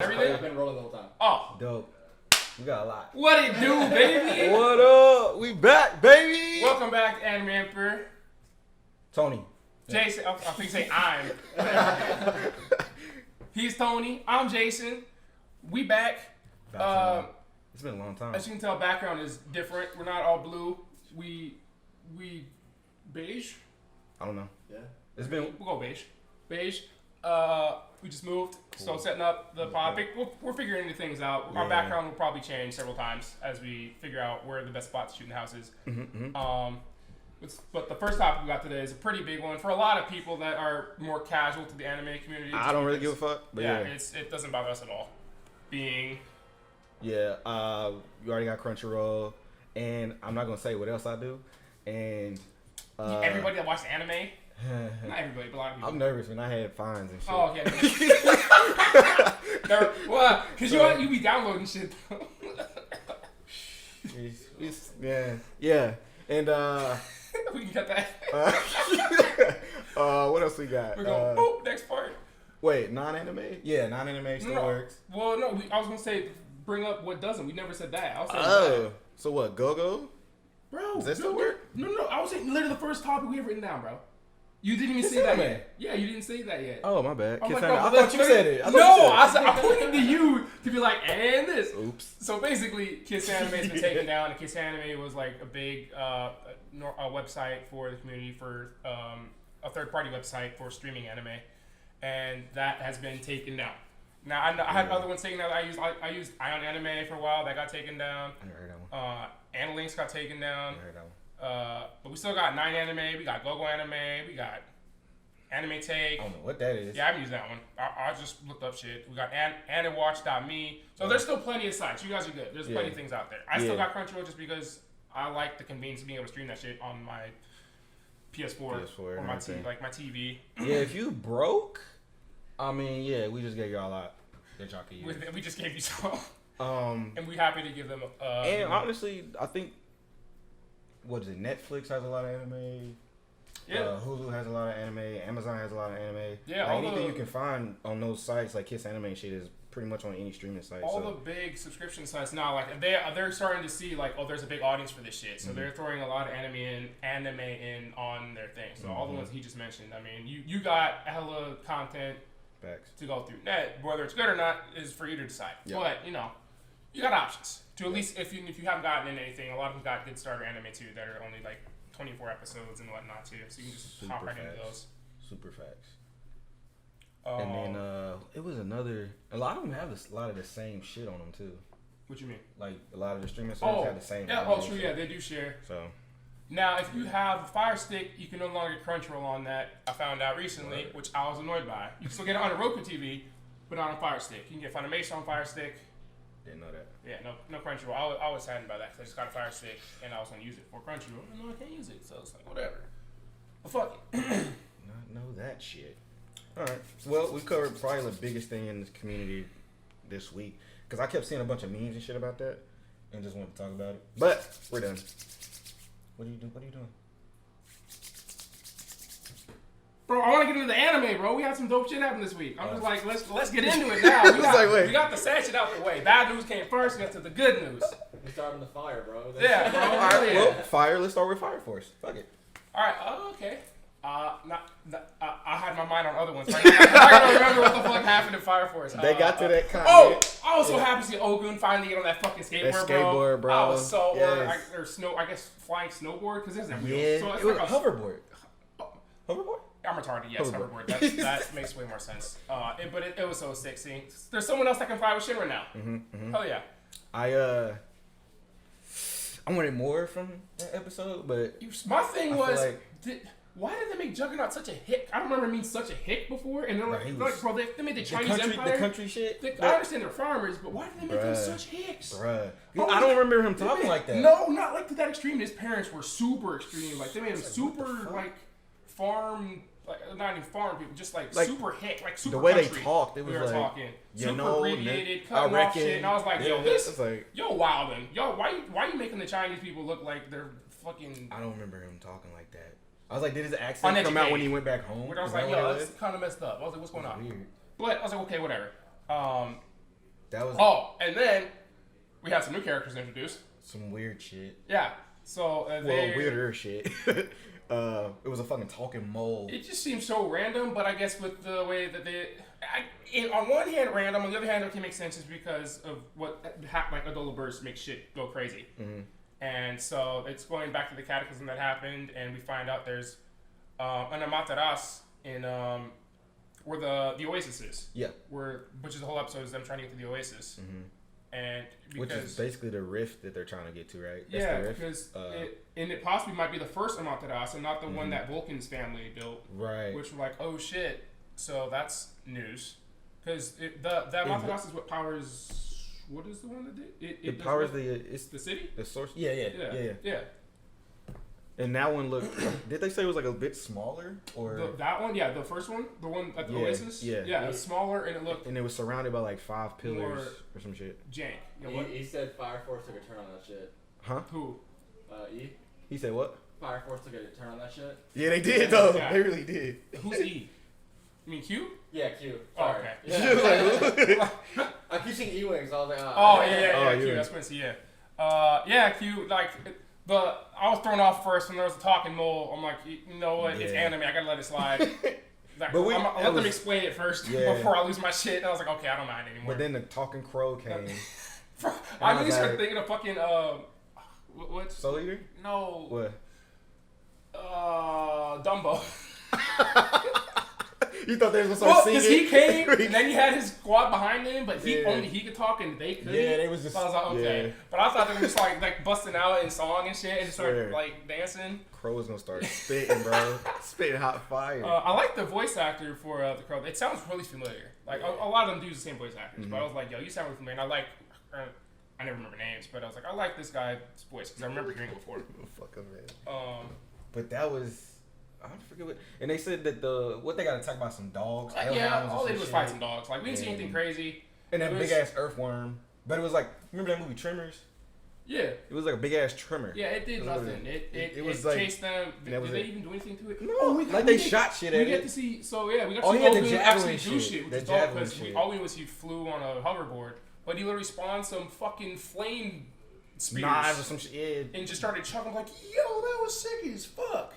Everything? I've been rolling the whole time. Oh. Dope. We got a lot. What it do, baby? What up? We back, baby. Welcome back, Animemperor. Tony. Jason, I think you say I'm. He's Tony. I'm Jason. We back. It's been a long time. As you can tell, background is different. We're not all blue. We beige. I don't know. Yeah. It's been. We'll go beige. Beige. We just moved, so setting up the pod. We're figuring the things out. Our background will probably change several times as we figure out where the best spot to shoot in the house is. But the first topic we got today is a pretty big one for a lot of people that are more casual to the anime community. I don't really give a fuck. But yeah. It doesn't bother us at all. Being. Yeah. You already got Crunchyroll, and I'm not gonna say what else I do. And everybody that watches anime. Not everybody, but a lot of people. I'm nervous when I had fines and shit. Oh, okay. Well, because you be downloading shit. Yeah. And we can cut that. What else we got? We're going, boop, next part. Wait, non-anime? Yeah, non-anime still works. Well, no, I was going to say, bring up what doesn't. We never said that. I was saying that. So what, Go-Go? Bro. Does that still work? No. I was saying literally the first topic we have written down, bro. You didn't even say that yet. Yeah, you didn't say that yet. Oh, my bad. I thought you said it. I pointed to you to be like, and this. Oops. So basically, Kiss Anime has been taken down. And Kiss Anime was like a big website for the community, for a third-party website for streaming anime, and that has been taken down. Now I had other ones taken down. I used Ion Anime for a while. That got taken down. I never heard that one. Analinks got taken down. I never heard that one. But we still got 9 Anime, we got Go-Go Anime, we got Anime Take. I don't know what that is. Yeah, I haven't used that one. I just looked up shit. We got Animewatch.me. So there's still plenty of sites. You guys are good. There's plenty of things out there. I still got Crunchyroll just because I like the convenience of being able to stream that shit on my PS4 or my TV. Yeah, if you broke, I mean, yeah, we just gave y'all a lot that y'all could use. We just gave you some. And we're happy to give them and honestly, I think, what is it? Netflix has a lot of anime. Yeah. Hulu has a lot of anime. Amazon has a lot of anime. Yeah. Like anything you can find on those sites, like Kiss Anime and shit, is pretty much on any streaming site. All the big subscription sites now, like they're starting to see like, oh, there's a big audience for this shit. So they're throwing a lot of anime in on their thing. So all the ones he just mentioned. I mean, you got hella content to go through. That whether it's good or not is for you to decide. Yep. But you got options to at least if you haven't gotten into anything. A lot of them got good starter anime too that are only like 24 episodes and whatnot too, so you can just hop right into those. Super facts. And then it was another. A lot of them have a lot of the same shit on them too. What you mean? Like a lot of the streaming sites have the same. Yeah. Oh, true. Yeah, they do share. So. Now, if you have a Fire Stick, you can no longer get Crunchyroll on that. I found out recently, which I was annoyed by. You can still get it on a Roku TV, but not on Fire Stick. You can get Funimation on Fire Stick. Didn't know that. Yeah, no Crunchyroll. I was saddened by that because I just got a Fire Stick and I was going to use it for Crunchyroll. And no, I can't use it, so it's like, whatever. But fuck it. Not know that shit. Alright. Well, we covered probably the biggest thing in this community this week. Because I kept seeing a bunch of memes and shit about that. And just wanted to talk about it. But, we're done. What are you doing? Bro, I want to get into the anime, bro. We had some dope shit happen this week. I'm just like, let's get into it now. We got the sad shit out the way. Bad news came first, got to the good news. We starting the fire, bro. Yeah, bro. All right, well, fire. Let's start with Fire Force. Fuck it. All right. Okay. I had my mind on other ones. Right? I don't remember what the fuck happened in Fire Force. They got to that comment. Oh, I was so happy to see Ogun finally get on that fucking skateboard, bro. I was so or I guess flying snowboard because there's that wheel. Yeah, so it was a hoverboard. Hoverboard? I'm retarded. Yes, hoverboard. That makes way more sense. But it was so sexy. There's someone else that can fly with Shinra now. Hell yeah. I wanted more from that episode, but my thing was, why did they make Juggernaut such a hick? I don't remember being such a hick before. And they're they made the Chinese Empire. The country shit. I understand they're farmers, but why did they make them such hicks? Bruh. I don't remember him talking like that. No, not like to that extreme. His parents were super extreme. Like they made him super farm. Like not even farm people, just like super hick, like super. The way country. they talked, it was we were talking super abbreviated, cutting off shit, and I was like, yo, yo, wildin', yo, why you making the Chinese people look like they're fucking? I don't remember him talking like that. I was like, did his accent come out when he went back home? I was like, yo, that's kind of messed up. I was like, what's going on? Weird. But I was like, okay, whatever. That was and then we had some new characters introduced. some weird shit. Yeah. So Weirder shit. It was a fucking talking mole. It just seems so random, but I guess with the way that on one hand random, on the other hand it can make sense is because of what like Adola bursts make shit go crazy. Mm-hmm. And so it's going back to the cataclysm that happened, and we find out there's an Amaterasu in where the Oasis is. Yeah. Which is the whole episode is them trying to get to the Oasis. Mm-hmm. And which is basically the rift that they're trying to get to, right? That's yeah, the rift. because it possibly might be the first Amaterasu and not the one that Vulcan's family built. Right. Which we're like, oh shit. So that's news. Because the Amaterasu is what powers. What is the one that did? It powers it's the city? The source? Yeah. And that one looked. Did they say it was like a bit smaller or that one? Yeah, the first one, the one at the Oasis. Yeah, it was smaller and it looked. And it was surrounded by like 5 pillars or some shit. Jank. You know what? He said Fire Force took a turn on that shit. Huh? Who? E. He said what? Fire Force took a turn on that shit. Yeah, they did though. Yeah. They really did. Who's E? You mean Q? Yeah, Q. Sorry. Oh, okay. Yeah. I keep seeing E-Wings. I was like, Q. That's Quincy. Yeah. Q. Like. But I was thrown off first when there was a talking mole. I'm like, you know what? It's anime. I gotta let it slide. Like, but I'll let them explain it first before I lose my shit. And I was like, okay, I don't mind anymore. But then the talking crow came. I really started thinking of fucking what? Soul Eater? No. What? Dumbo. You thought they was gonna start singing? Because he came and then he had his squad behind him, but only he could talk and they couldn't. Yeah, they was just. So I was like, okay. Yeah. But I thought they were just like busting out in song and shit and just start like dancing. Crow was gonna start spitting, bro. Spitting hot fire. I like the voice actor for the Crow. It sounds really familiar. Like a lot of them do the same voice actors, but I was like, yo, you sound really familiar. And I like. I never remember names, but I was like, I like this guy's voice because I remember hearing it before. Fuck him, man. But that was. I forget what, and they said that what they got attacked by some dogs. All they did was fight some dogs. Like we didn't see anything crazy. And that big ass earthworm, but it was like, remember that movie Tremors? Yeah, it was like a big ass tremor. Yeah, it did nothing. It was like, chased them. Did they even do anything to it? No, they shot shit at it. We got to see. So yeah, we got to see Logan actually do shit, which is dope because all we knew was he flew on a hoverboard, but he literally spawned some fucking flame spears, knives or some shit, and just started chucking like, yo, that was sick as fuck.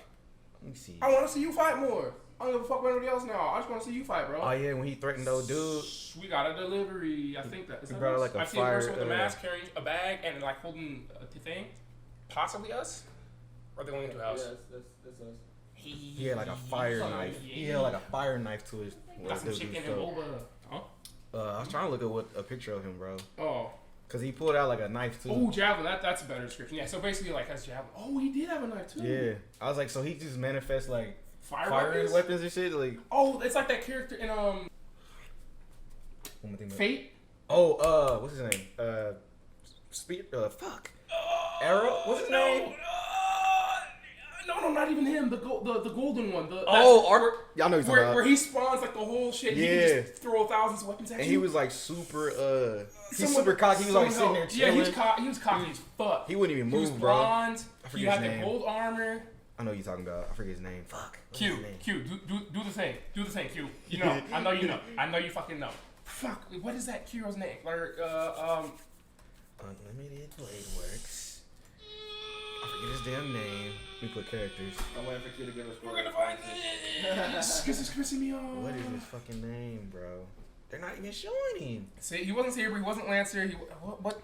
Let me see. I want to see you fight more. I don't give a fuck about anybody else now. I just want to see you fight, bro. Oh yeah, when he threatened those dudes. We got a delivery. I think that. He brought like a I've seen a person with a mask carrying a bag and like holding a thing. Possibly us. Or are they going into a house? Yeah, that's us. He had like a fire knife. Yeah. He had like a fire knife to his. Got some chicken and boba. Huh? I was trying to look at a picture of him, bro. Oh. Cause he pulled out like a knife too. Oh, javelin. That's a better description. Yeah. So basically, like has javelin. Oh, he did have a knife too. Yeah. I was like, so he just manifests like fire weapons and shit. Like. Oh, it's like that character in Fate. Oh, what's his name? Fuck. Arrow. What's his name? No, not even him. The golden one. Y'all know he's talking about. Where he spawns like the whole shit. Yeah. He can just throw thousands of weapons at you. And he was like super. He's super cocky. He was like sitting there chilling. Yeah, he was cocky as fuck. He wouldn't even move, he was bro. Blonde. He had the gold armor. I know what you're talking about. I forget his name. Fuck. Q, do the thing. Do the thing, Q. You know. I know you know. I know you fucking know. Fuck. What is that Q's name? Unlimited Blade Works. I forget his damn name. We put characters. I'm waiting for Q to give us. We're gonna find it. Because it's pissing me off. What is his fucking name, bro? They're not even showing him. See, he wasn't Saber. He wasn't Lancer.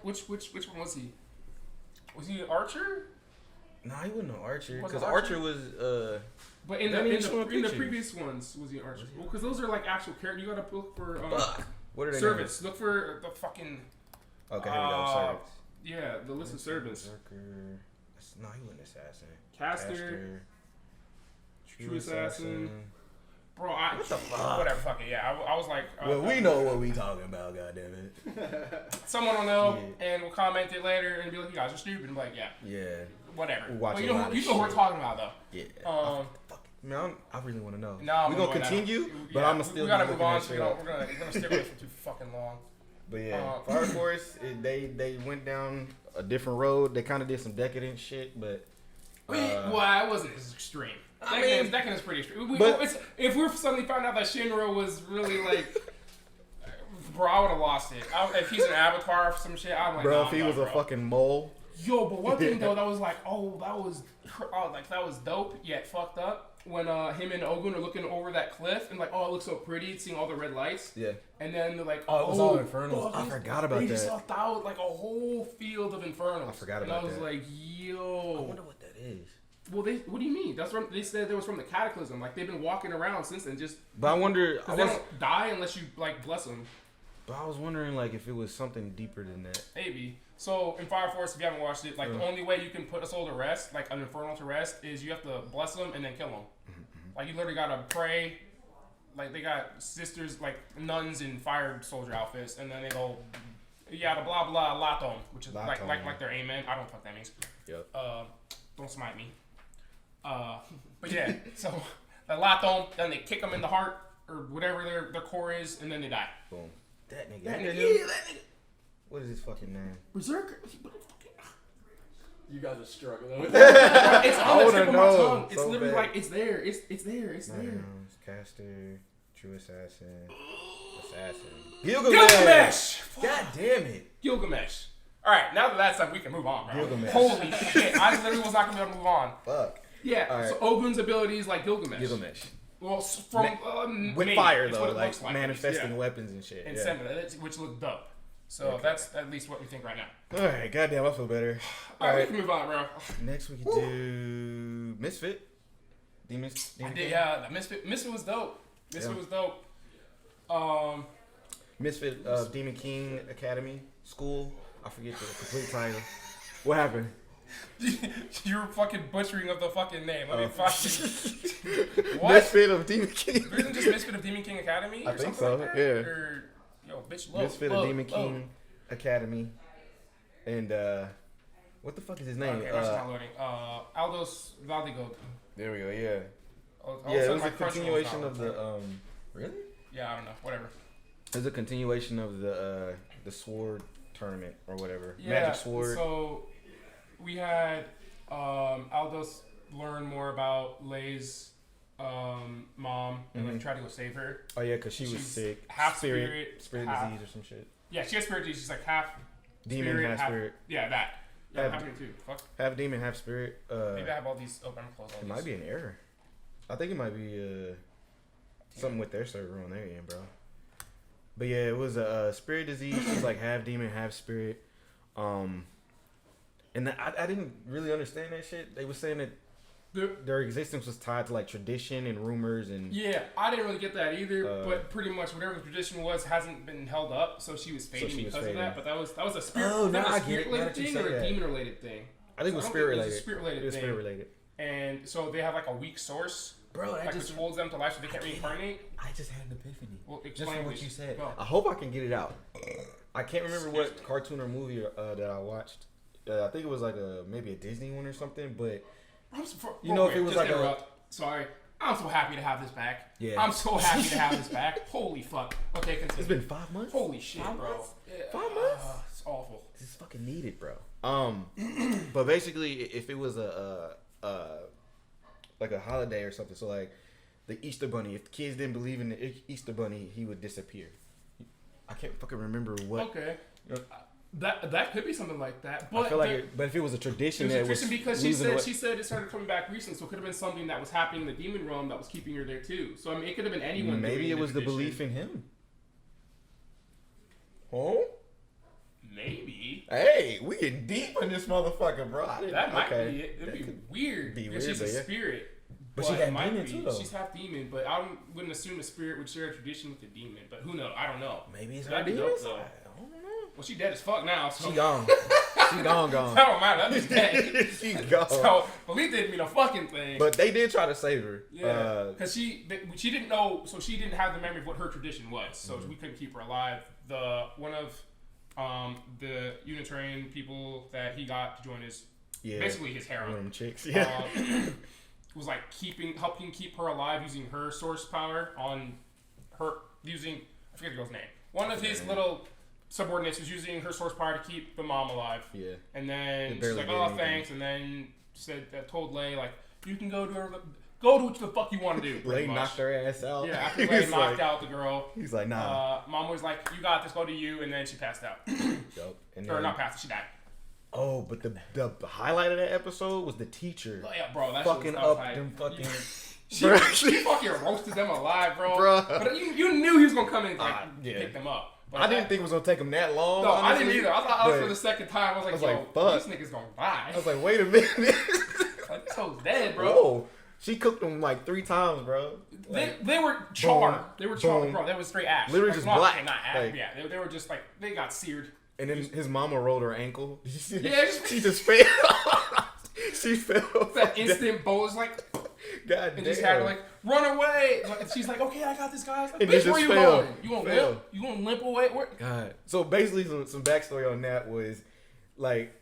Which one was he? Was he an Archer? No, he wasn't an Archer. Because Archer was But in the previous ones, was he an Archer? Well, because those are like actual characters. You gotta look for what are they? Service. Look for the fucking. Okay, here we go. Service. Yeah, the list of servants. No, he wasn't assassin. Caster. True assassin. Bro, what the fuck? Whatever, fuck it. Yeah, I was like. Well, we know what we talking about, goddammit. Someone will know, and we'll comment it later and be like, "You guys are stupid." I'm like, "Yeah." Yeah. Whatever. Well, you know what we're talking about, though. Yeah. Man, I really want to know. No, we're gonna continue, but I'm gonna still. We gotta move on. So we're gonna stick with it for too fucking long. But yeah, Fire Force, they went down a different road. They kind of did some decadent shit, but. Well, it wasn't as extreme. Decadent is pretty extreme. If we suddenly found out that Shinra was really like Bro, I would have lost it. If he's an avatar or some shit, I'm like, Bro, nah, if he I'm was not, a bro. fucking mole. Yo, but one thing though that was like, that was dope yet fucked up when him and Ogun are looking over that cliff and like, oh, it looks so pretty, seeing all the red lights. Yeah. And then they're like, Oh, it was all infernals. I forgot about they that. just saw like a whole field of infernals. I forgot about And I was that. like, yo. I wonder what that is. Well, what do you mean? That's from they said it was from the Cataclysm. Like they've been walking around since then, just But I wonder. because they don't die unless you like bless them. But I was wondering like if it was something deeper than that. Maybe. So in Fire Force, if you haven't watched it, like the only way you can put a soul to rest, like an infernal to rest, is you have to bless them and then kill them. Like you literally gotta pray. Like they got sisters, like nuns in fire soldier outfits, and then they go, yeah, the blah blah laton, which is like their amen. I don't know what that means. Yep. Don't smite me. But yeah, so the laton, then they kick them in the heart or whatever their core is, and then they die. Boom. That nigga. That That nigga. nigga. What is his fucking name? Berserker. You guys are struggling with that. It's I on the wanna tip of my know tongue. It's so literally bad. like it's there. It's there. It's there. It's Caster, True Assassin. Gilgamesh. God damn it. Gilgamesh. All right, now that that's done, we can move on, bro. Gilgamesh. Holy shit! I literally was not gonna be able to move on. Fuck. Yeah. All right. So Ogun's ability is like Gilgamesh. Gilgamesh. Well, from With me, fire it's though, what it like looks like, manifesting yeah. weapons and shit. And Yeah. sentiment, which look dope. So Okay. that's at least what we think right now. All right, goddamn, I feel better. All right, we can move on, bro. Next we could do Misfit. Demon. I did, yeah. The Misfit was dope. Misfit was dope. Misfit Demon King Academy School. I forget the complete title. What happened? You're fucking butchering of the fucking name. Let me fucking. What? Misfit of Demon King. Isn't just Misfit of Demon King Academy? I or think something so, like that? yeah. Or, yo, bitch, low. Misfit of Demon King Academy. And what the fuck is his name? Okay, that's not loading. Aldous Valdigo. There we go. Yeah. All of Yeah, it sudden was my a Crunchyroll's not continuation of loading. the Really? Yeah, I don't know. Whatever. It was a continuation of the sword tournament or whatever. Yeah, Magic sword. So we had Aldous learn more about Lay's mom and like try to go save her. Oh yeah, because she was She's sick. half spirit half- disease or some shit. Yeah, she has spirit disease. She's like half Demon, spirit, half spirit. Yeah, that. Yeah, Half- happening too. Fuck. Half demon, half spirit. Maybe I have all these open and closed. All It these. might be an error. I think it might be something with their server on their end, bro. But yeah, it was a spirit disease. She's like half demon, half spirit. And I didn't really understand that shit. They were saying that their existence was tied to like tradition and rumors and Yeah, I didn't really get that either. But pretty much whatever the tradition was hasn't been held up, so she was fading she was because fading. of that. But that was a spirit. Oh, was that now a I get it. spirit Now related that you thing say or a that. demon related thing? I think it was I don't spirit think related. It was a spirit related It was thing. spirit related. And so they have like a weak source, Bro, like which holds them to life, so they can't reincarnate. I just had an epiphany. Well, Just explain from what please. you said. Go. I hope I can get it out. I can't remember what cartoon or movie that I watched. I think it was like maybe a Disney one or something. But you know, if it was like sorry, I'm so happy to have this back. Yeah. I'm so happy to have this back. Holy fuck. Okay, continue. It's been 5 months. Holy shit, 5 bro. months? Yeah. 5 months? It's awful. This is fucking needed, bro. But basically, if it was like a holiday or something, so like the Easter Bunny, if the kids didn't believe in the Easter Bunny, he would disappear. I can't fucking remember what. Okay. You know, That could be something like that. But I feel like, but if it was a tradition, it was a that tradition because losing she said it started coming back recently, so it could have been something that was happening in the demon realm that was keeping her there too. So I mean, it could have been anyone. Maybe doing it was the tradition. belief in him. Oh, Maybe. hey, we getting deep in this motherfucker, bro. That might be it. It'd be weird. be because weird, she's a but yeah. spirit. But she it had might demon be. too, though. She's half demon, but I wouldn't assume a spirit would share a tradition with a demon. But who knows? I don't know. Maybe it's her That'd be demon dope, side. though. I don't know. Well, she dead as fuck now. So She gone. She gone. that don't matter. That's just dead. She gone. So belief didn't mean a fucking thing. But they did try to save her. Yeah, because she didn't know, so she didn't have the memory of what her tradition was, so we couldn't keep her alive. One of the Unitarian people that he got to join his basically his One of harem them chicks. Yeah. was like helping keep her alive using her source power on her using I forget the girl's name. One of his little subordinates was using her source power to keep the mom alive. Yeah. And then They she's barely like, did "Oh, anything. thanks." And then said told Lay like, "You can go to Go do what the fuck you want to do. Lay knocked her ass out. Yeah, after Lay knocked out the girl. He's like, nah. Mom was like, you got this, go to you, and then she passed out. Yep. And Or not passed, she died. Oh, but the highlight of that episode was the teacher. Oh, yeah, bro, that fucking shit was up them fucking... She fucking roasted them alive, bro. But you knew he was gonna come in and pick them up. But I didn't think it was gonna take him that long. No, honestly. I didn't either. I thought I was for the second time. I was like, fuck. This nigga's gonna die. I was like, wait a minute. Like, this hoe's dead, bro. Whoa. She cooked them like 3 times, bro. Like, they were charred. Boom, They were charred, boom. bro. They was straight ash. Literally like, just not, black. Not ash. Like, yeah, they were just like, they got seared. And then his mama rolled her ankle. Yeah, she just fell. She fell. That instant bolus, like, God and damn. just had her like, run away. And she's like, okay, I got this, guys. Like, And bitch, it where just you fell. going? You gonna Fell. limp? You gonna limp away? Where? God. So basically, some backstory on that was like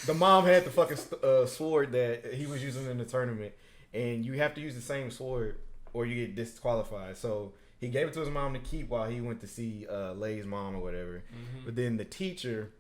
the mom had the fucking sword that he was using in the tournament, and you have to use the same sword or you get disqualified. So he gave it to his mom to keep while he went to see Lay's mom or whatever. Mm-hmm. But then the teacher,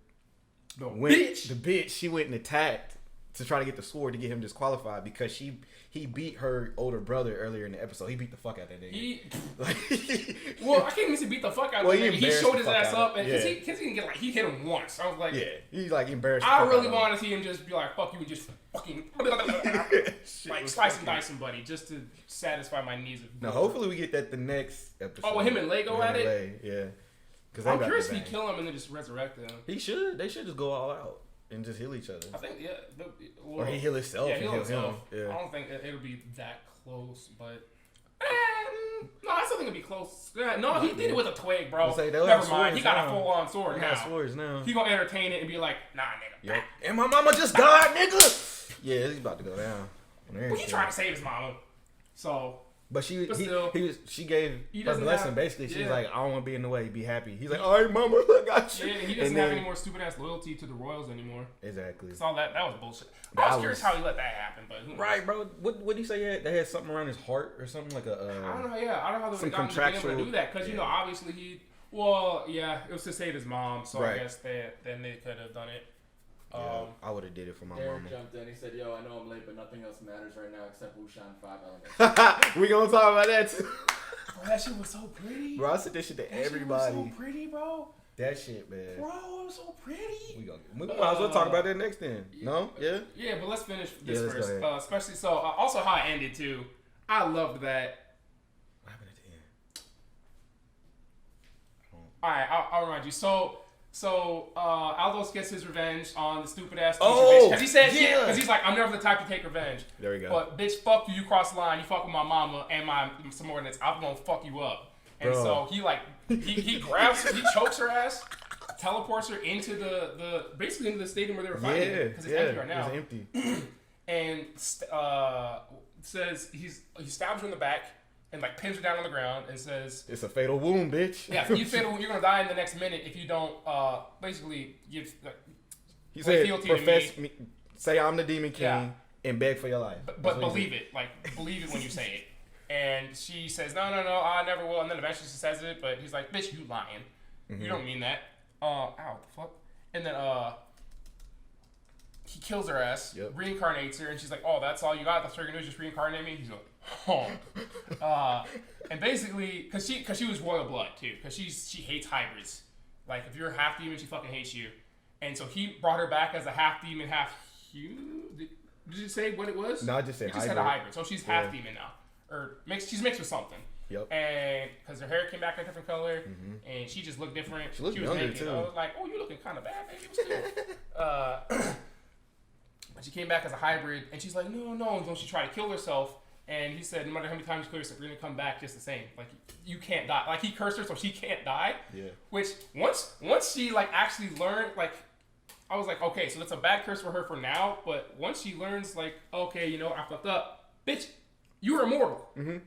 the bitch, she went and attacked to try to get the sword to get him disqualified because he beat her older brother earlier in the episode. He beat the fuck out that nigga. Well, I can't even say beat the fuck out of him. He showed his ass up, and because he didn't get he hit him once. I was like, yeah, he like embarrassed. I really want to see him just be like, fuck you, and just fucking like slice and dice somebody just to satisfy my needs. Now, hopefully, we get that the next episode. Oh, with him and Lego at it. Yeah, because I'm curious if he kill him and then just resurrect him. He should. They should just go all out and just heal each other. I think or he heal himself. Yeah, and heal himself. Yeah. I don't think it'll be that close, but no, I still think it'll be close. No, he did it with a twig, bro. Never mind. He got a full on sword now. Swords now. He gonna entertain it and be like, nah, nigga. Yep. And my mama just died, nigga. Yeah, he's about to go down. Well, he tried to save his mama, so. But she gave he her blessing. Basically, she's like, I don't want to be in the way. Be happy. He's like, all right, mama, I got you. Yeah, he doesn't have any more stupid ass loyalty to the royals anymore. Exactly. So that was bullshit. I was curious how he let that happen, but right, bro. What did he say? They had something around his heart or something like a. I don't know. Yeah, I don't know how they got him able to do that because you know obviously he. Well, yeah, it was to save his mom, so I guess then they could have done it. Yeah, I would have did it for my Derek mama. jumped in. He said, "Yo, I know I'm late, but nothing else matters right now except Wushan 5 elements." We gonna talk about that too. Bro, that shit was so pretty. Bro, I said that shit to everybody. Shit was so pretty, bro. That shit, man. Bro, it was so pretty. We might as well talk about that next then. No? Yeah? Yeah, but let's finish this first. Go ahead. Especially also how it ended too. I loved that. What happened at the end? Alright, I'll remind you. So Aldos gets his revenge on the stupid ass teacher bitch. Because he said, because he's like, I'm never the type to take revenge. There we go. But bitch, fuck you. You cross the line. You fuck with my mama and my subordinates. I'm gonna fuck you up. And so he grabs her, he chokes her ass, teleports her into the basically into the stadium where they were fighting because it's empty right now. It's empty. And says he stabs her in the back. And like pins her down on the ground and says, "It's a fatal wound, bitch." Yeah, you're gonna die in the next minute if you don't basically give. He said, "Profess me, say I'm the Demon King, and beg for your life." But believe it, believe it when you say it. And she says, "No, I never will." And then eventually she says it, but he's like, "Bitch, you lying? You don't mean that." Ow, the fuck. And then he kills her ass, reincarnates her, and she's like, "Oh, that's all you got? That's what you're gonna do? Just reincarnate me?" He's like, "Oh." And basically, cause she was royal blood too, cause she hates hybrids. Like if you're a half demon, she fucking hates you. And so he brought her back as a half demon, half human. Did you say what it was? No, I just said hybrid. Said a hybrid. So she's half demon now, or she's mixed with something. Yep. And because her hair came back a different color, and she just looked different. She looked younger naked. Too. I was like, "Oh, you looking kind of bad, baby." But she came back as a hybrid, and she's like, "No." And then she tried to kill herself, and he said, "No matter how many times you kill yourself, you're gonna come back just the same. Like you can't die." Like he cursed her, so she can't die. Yeah. Which once she like actually learned, like I was like, okay, so that's a bad curse for her for now. But once she learns, like, okay, I fucked up, bitch. You're immortal. Mm-hmm.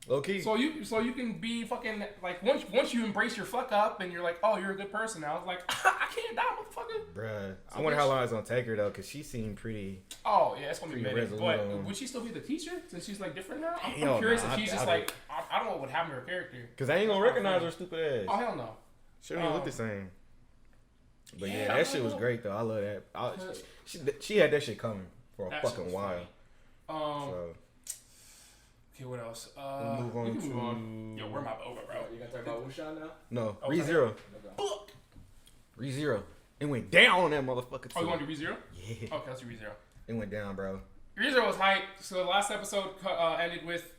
Okay. So you can be fucking like once you embrace your fuck up and you're like, oh, you're a good person now. I was like, I can't die, motherfucker. Bruh. So I wonder how long it's gonna take her though, cause she seemed pretty. Oh yeah, it's gonna be a minute. But would she still be the teacher since she's like different now? I'm curious if she's just like I don't know what would happen to her character. Cause I ain't gonna recognize her stupid ass. Oh hell no. She don't even look the same. But yeah, that shit was great though. I love that. She had that shit coming for a fucking while. Okay, what else? We'll move on we can to. move on. Yo, where my boba, bro? You gonna talk about Wushan now? No, Oh, ReZero. Okay. ReZero. It went down on that motherfucker too. Oh, you want to do ReZero? Yeah. Okay, let's do ReZero. It went down, bro. ReZero was hype. So the last episode ended with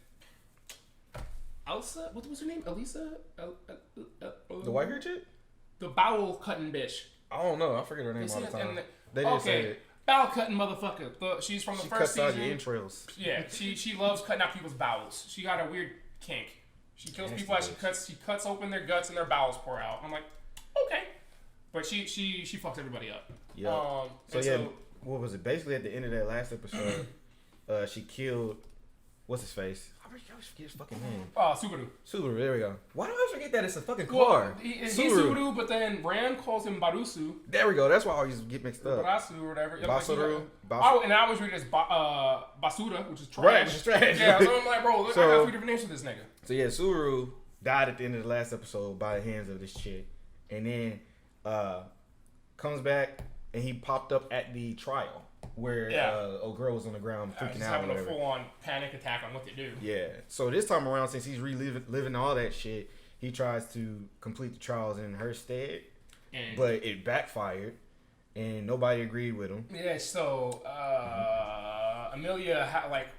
Elsa. What was her name? Elisa? The white hair chick? The bowel cutting bitch. I don't know. I forget her name They all the said it time. in They didn't say okay, it. bowel cutting motherfucker. She's from the She first cuts out season. your entrails. Yeah, she loves cutting out people's bowels. She got a weird kink. She kills Nasty people as bitch. she cuts open their guts and their bowels pour out. I'm like, okay, but she fucks everybody up. Yeah. So what was it? Basically, at the end of that last episode, she killed what's his face? I always forget his fucking name. Subaru. Subaru. There we go. Why do I always forget that it's a fucking car? Well, he's Subaru, but then Ram calls him Barusu. There we go. That's why I always get mixed up. Barasu or whatever. Yeah, Basuru. and I always read it as Basura, which is trash. Right, which is trash. Yeah, so I'm like, bro, look, I got 3 different names for this nigga. So yeah, Subaru died at the end of the last episode by the hands of this chick, and then comes back and he popped up at the trial where old girl was on the ground freaking Just out. having a full-on panic attack on what they do. Yeah. So this time around, since he's living all that shit, he tries to complete the trials in her stead, but it backfired, and nobody agreed with him. Yeah. So Amelia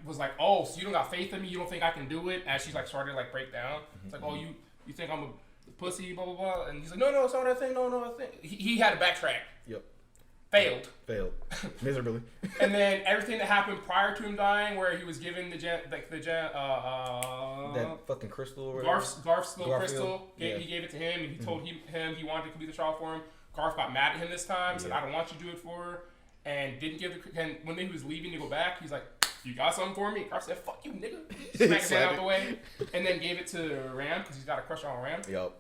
was like, "Oh, so you don't got faith in me? You don't think I can do it?" As she's like started to like break down. It's like, "Oh, you think I'm a pussy?" Blah blah blah. And he's like, "No, it's not that thing. No, I think he had to backtrack." Yep. Failed miserably. And then everything that happened prior to him dying, where he was given that fucking crystal or whatever. Garf's little Garfield. crystal. He gave it to him, and he told him he wanted to complete the trial for him. Garf got mad at him this time, said, "I don't want you to do it for her," and didn't give and when he was leaving to go back, he's like, "You got something for me?" Garf said, "Fuck you, nigga." Smacked his hand out the way, and then gave it to Ram because he's got a crush on Ram. Yep.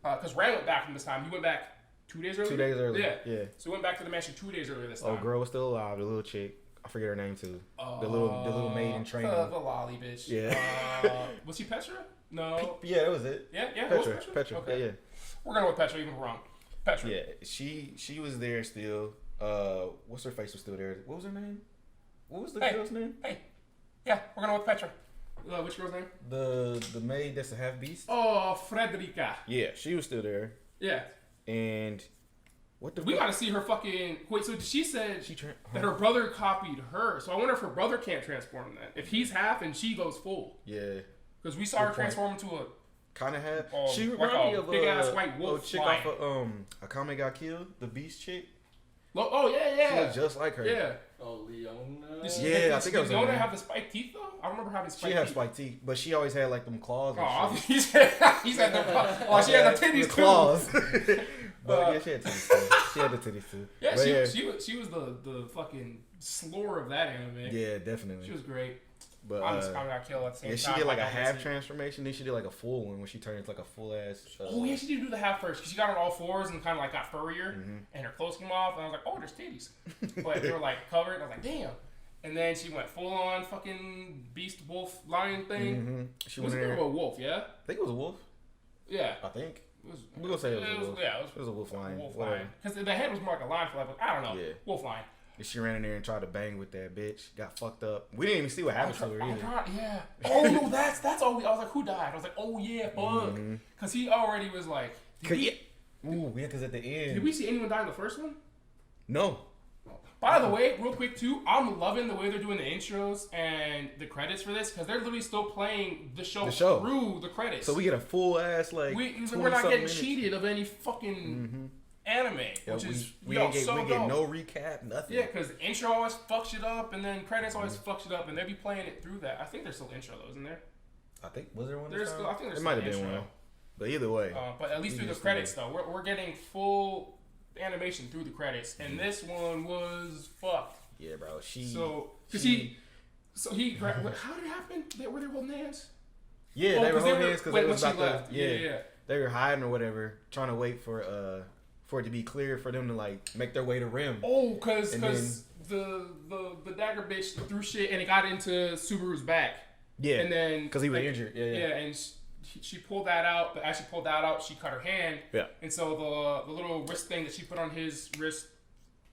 Because Ram went back from this time. He went back 2 days earlier? 2 days earlier. Yeah. So he went back to the mansion 2 days earlier this time. Oh, girl was still alive. The little chick. I forget her name too. The little maid in training. The lolly bitch. Yeah. Was he Petra? No. Yeah, that was it. Yeah. Petra. Okay. Yeah. We're going with Petra, even if we're wrong. Petra. Yeah, she was there still. What's her face was still there? What was her name? What was the girl's name? Hey. Yeah, we're going with Petra. Which girl's name? The maid that's a half beast. Oh, Frederica. Yeah, she was still there. Yeah. And what the? We gotta see her fucking. Wait, so she said she that her brother copied her. So I wonder if her brother can't transform that. If he's half and she goes full. Yeah. Because we saw her transform into a. Kind of half. She like reminded me of big ass white wolf. chick off of Akame got killed. The beast chick. Oh yeah. She looked just like her. Yeah. Oh, Leona. Yeah, I think it was. Did Leona have the spiked teeth though? I don't remember having spiked teeth. She had spiked teeth, but she always had like them claws. And shit. He said the claws. She had the titties the too. Claws. But yeah, she had titties too. She had the titties too. Yeah, she was the fucking slore of that anime. Yeah, definitely. She was great. But I'm just got killed at the same time. she did like a half transformation. Then she did like a full one when she turned into like a full ass. Oh yeah, she did do the half first because she got on all fours and kind of like got furrier, and her clothes came off, and I was like, oh, there's titties, but they were like covered. I was like, damn. And then she went full on fucking beast, wolf, lion thing. Mm-hmm. She was went a wolf, yeah. I think it was a wolf. Yeah, I think. We're gonna say it was a wolf. Yeah, it was a wolf lion. Wolf lion. Because the head was more like a lion flag, but I don't know. Yeah. Wolf lion. And she ran in there and tried to bang with that bitch. Got fucked up. We didn't even see what happened to her either. Yeah. Oh no, that's all. I was like, who died? I was like, oh yeah, fuck. Because he already was like. Because at the end. Did we see anyone die in the first one? No. By the way, real quick too, I'm loving the way they're doing the intros and the credits for this because they're literally still playing the show through the credits. So we get a full ass like. We're not getting cheated of any fucking anime, which is we get no recap, nothing. Yeah, because the intro always fucks it up, and then credits always fucks it up, and they be playing it through that. I think there's still intro though, isn't there? I think was there one? I think there's. It might have been one, but either way. But at least through the credits though, we're getting full animation through the credits, and this one was fucked. Yeah, bro. How did it happen? Were they holding hands? Yeah, they were holding hands because they was about left. to. Yeah, they were hiding or whatever, trying to wait for it to be clear for them to like make their way to Rim. Oh, because the dagger bitch threw shit and it got into Subaru's back. Yeah, and then because he was injured. Yeah, and she pulled that out. But as she pulled that out, she cut her hand. Yeah, and so the little wrist thing that she put on his wrist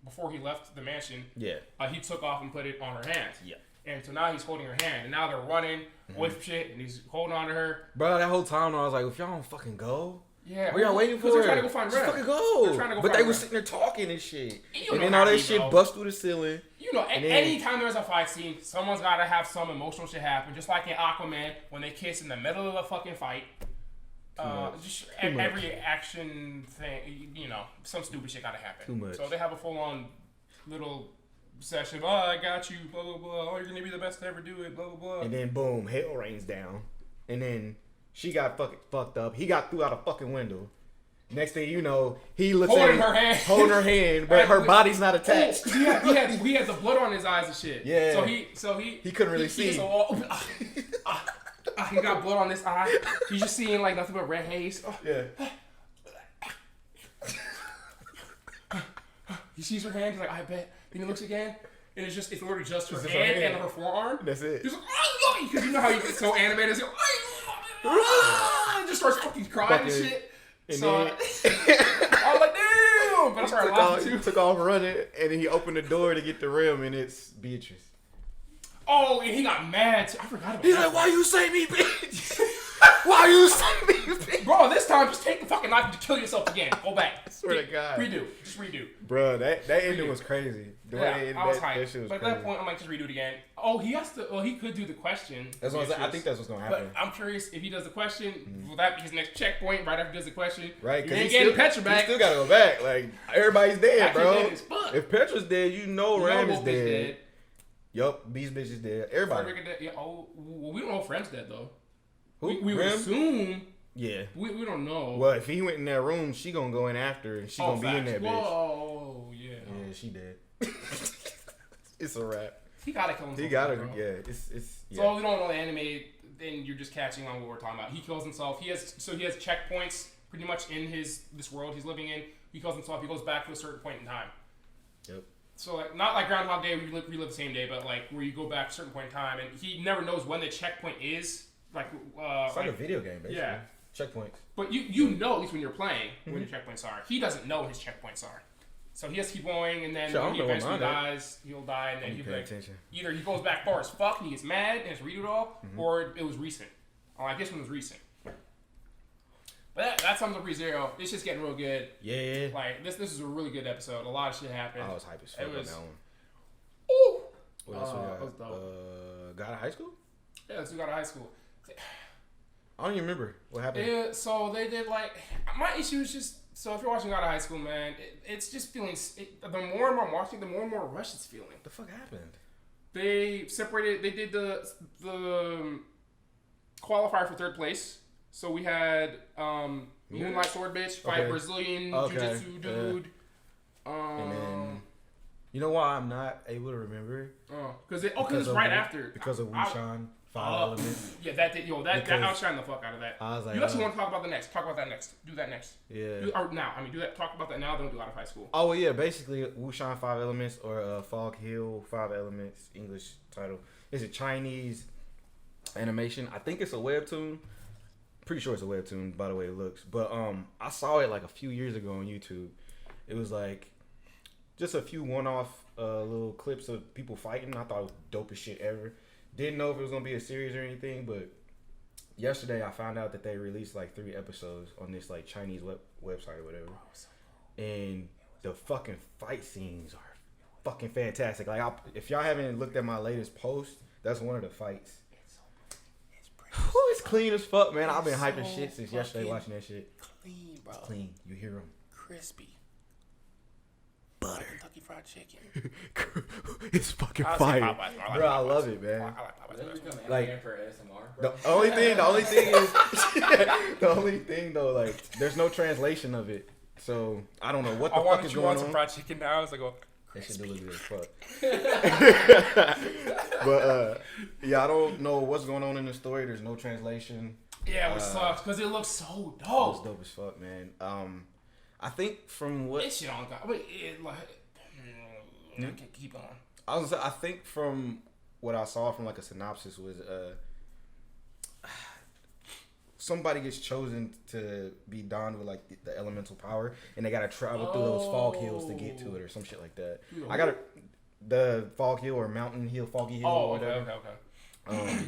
before he left the mansion. Yeah, he took off and put it on her hand. Yeah, And so now he's holding her hand, and now they're running away from shit, and he's holding on to her. Bro, that whole time I was like, if y'all don't fucking go. Yeah, what y'all waiting for? They're trying to go find Just Red. fucking go. They're trying to go but find they was Red. sitting there talking and shit. You And know then how all that he shit go. bust through the ceiling. You know, anytime there's a fight scene, someone's got to have some emotional shit happen. Just like in Aquaman, when they kiss in the middle of a fucking fight. Just every action thing, you know, some stupid shit got to happen. Too much. So they have a full-on little session. Oh, I got you, blah, blah, blah. Oh, you're going to be the best to ever do it, blah, blah, blah. And then, boom, hell rains down. And then she got fucking fucked up. He got through out a fucking window. Next thing you know, he looks holding at her hand. Holding her hand, but her body's not attached. He had the blood on his eyes and shit. Yeah. So he couldn't really see. He got blood on his eye. He's just seeing like nothing but red haze. Yeah. He sees her hand. He's like, I bet. Then he looks again, and it's literally just her It's just hand her hand. and her forearm. That's it. He's like, oh, because you know how he gets so animated. He's like, just starts fucking crying and shit. And So then, I was like, damn! But I started laughing he too. took off running, and then he opened the door to get the rim, and it's Beatrice. Oh, and he got mad too. I forgot about He's that. like, why you say me, bitch? Why you say me, bitch? Bro, this time just take the fucking knife and kill yourself again. Go back. Swear to God. Redo. Just redo. Bro, that ending was crazy. The way Yeah, it ended, I was that hyped. shit was But at crazy. that point, I'm like, just redo it again. Oh, he has to. Well, he could do the question. That's what I think that's what's gonna happen. But I'm curious if he does the question. Will that be his next checkpoint right after he does the question? Right, You because ain't he getting still, Petra back. he still gotta go back. Like, everybody's dead, Actually bro. dead as fuck. If Petra's dead, you know You know Ram is Wolf is dead. Yup, Beast Bitch is dead. Everybody. Frederick is dead. Yeah, oh, well, we don't know if Frem's dead though. Who? We would Ram? assume. Yeah. We don't know. Well, if he went in that room, she gonna go in after, and she gonna be in that bitch. Whoa, yeah. Yeah, she dead. It's a wrap. He gotta kill himself. He gotta, bro. yeah. It's So yeah. if you don't know the anime, then you're just catching on what we're talking about. He kills himself. He has checkpoints pretty much in this world he's living in. He kills himself. He goes back to a certain point in time. Yep. So like not like Groundhog Day where you relive the same day, but like where you go back to a certain point in time, and he never knows when the checkpoint is. Like It's like a video game, basically. Yeah. Checkpoints. But you know at least when you're playing when your checkpoints are. He doesn't know his checkpoints are. So he has to keep going, and then Sure, I when he don't know eventually what mine dies, he'll die, and then he'll be like, attention. either he goes back far as fuck and he gets mad and has to redo it all, or it was recent. Oh, I guess when it was recent. But that sums up ReZero. It's just getting real good. Yeah. Like this is a really good episode. A lot of shit happened. I was hype as fuck on was- that one. Ooh. What else that was we got? dope. Got out of high school? Yeah, let's go to high school. I don't even remember what happened. Yeah, so they did like my issue is just so if you're watching out of high school, man, it's just feeling. The more and more I'm watching, the more and more rush it's feeling. What the fuck happened? They separated. They did the qualifier for third place. So we had Moonlight Sword Bitch fight Okay. Brazilian Okay. Jiu-Jitsu dude. And then, you know why I'm not able to remember? Because it was right after Because of Wushan 5 Elements. Yeah, that Because outshined the fuck out of that. I was like, You actually want to talk about the next? Talk about that next. Do that next. yeah. Do that. Talk about that now. Don't do it out of high school. Oh, yeah, basically, Wushan 5 Elements or Fog Hill 5 Elements, English title. It's a Chinese animation. I think it's a webtoon. Pretty sure it's a webtoon by the way it looks. But I saw it like a few years ago on YouTube. It was like just a few one-off little clips of people fighting. I thought it was dope as shit ever. Didn't know if it was going to be a series or anything, but yesterday I found out that they released like 3 episodes on this like Chinese website or whatever. And the fucking fight scenes are fucking fantastic. Like, if y'all haven't looked at my latest post, that's one of the fights. It's clean as fuck, man. I've been hyping shit since yesterday watching that shit. Clean, bro. It's clean. You hear them. Crispy. Butter. Kentucky Fried Chicken. It's fucking I fire. like Popeyes. Bro, I love it, man. I like Popeyes. Does that become Like- Animemperor ASMR? The only thing is, the only thing though, like, there's no translation of it. So, I don't know what the I fuck wanted is you going on some on. fried chicken now. I was like, oh, That shit do look good as fuck. But, yeah, I don't know what's going on in the story. There's no translation. yeah, which sucks because it looks so It's dope. dope as fuck, man. I think from what This shit on God. Wait, okay, keep on. I was, I think from what I saw from like a synopsis was, somebody gets chosen to be donned with like the elemental power, and they gotta travel through those fog hills to get to it, or some shit like that. Dude, I gotta the Fog Hill or Mountain Hill, Foggy Hill. Oh, or okay, whatever. okay.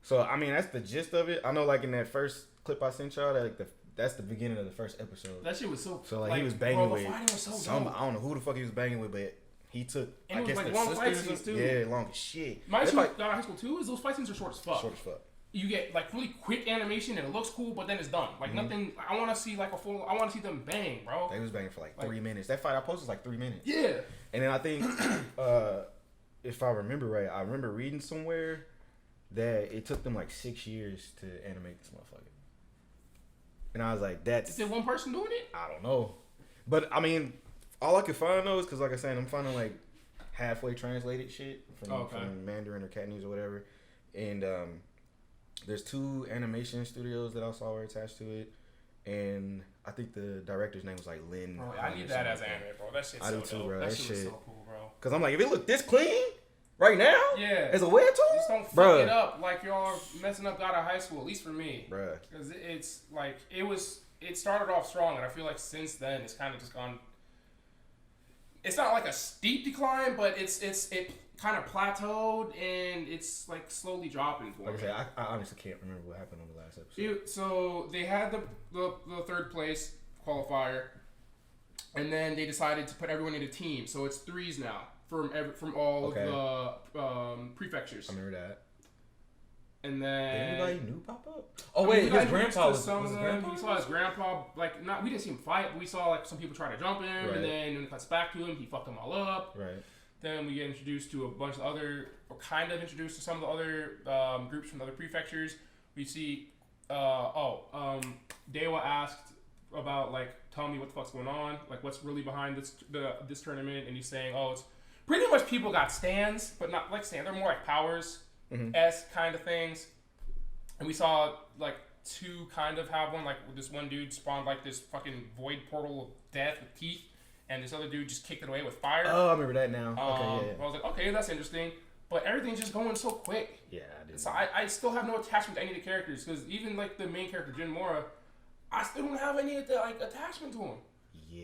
So I mean, that's the gist of it. I know, like in that first clip I sent y'all, that like that's the beginning of the first episode. That shit was so. So like he was banging with the fighting was so some. dope. I don't know who the fuck he was banging with, but he took. And I it guess was, like, the long fight sisters. scenes, too. Yeah, long as shit. My That's issue like with high school too is those fight scenes are short as fuck. short as fuck. You get like really quick animation and it looks cool, but then it's done. Like nothing. I want to see like a full. I want to see them bang, bro. They was banging for like 3 minutes. That fight I posted was like 3 minutes. Yeah. And then I think, if I remember right, I remember reading somewhere that it took them like 6 years to animate this motherfucker. And I was like, that's... Is it one person doing it? I don't know. But, I mean, all I could find, though, is because, like I said, I'm finding, like, halfway translated shit from Mandarin or Cantonese or whatever. And there's 2 animation studios that I saw were attached to it. And I think the director's name was, like, Lin. Bro, I need that as an anime, bro. That shit's so dope. Bro. That That shit was shit. so cool, bro. Because I'm like, if it looked this clean right now, Yeah. as a webtoon, Just don't fuck bruh. it up like y'all are messing up God of High School, at least for me. Bruh. Because it's like, it started off strong, and I feel like since then it's kind of just gone. It's not like a steep decline, but it kind of plateaued, and it's like slowly dropping for Like I me. said, I honestly can't remember what happened on the last episode. So they had the third place qualifier, and then they decided to put everyone in a team. So it's 3s now from all Okay. of the prefectures. I remember that. And Did then anybody new pop up? Oh wait, his grandpa was some of his them. grandpa? We saw his grandpa. Like, not we didn't see him fight, but we saw like some people try to jump him, Right. and then when it cuts back to him, he fucked them all up. Right. Then we get introduced to a bunch of other, or kind of introduced to some of the other groups from the other prefectures. We see, Dewa asked about, like, tell me what the fuck's going on, like what's really behind this tournament, and he's saying, oh, it's pretty much people got stands, but not like stands. They're more like powers esque kind of things. And we saw like 2 kind of have one, like this one dude spawned like this fucking void portal of death with teeth, and this other dude just kicked it away with fire. Oh, I remember that now. Okay, yeah. I was like, okay, that's interesting. But everything's just going so quick. Yeah, I did. So I still have no attachment to any of the characters, because even like the main character, Jin Mora, I still don't have any like attachment to him. Yeah.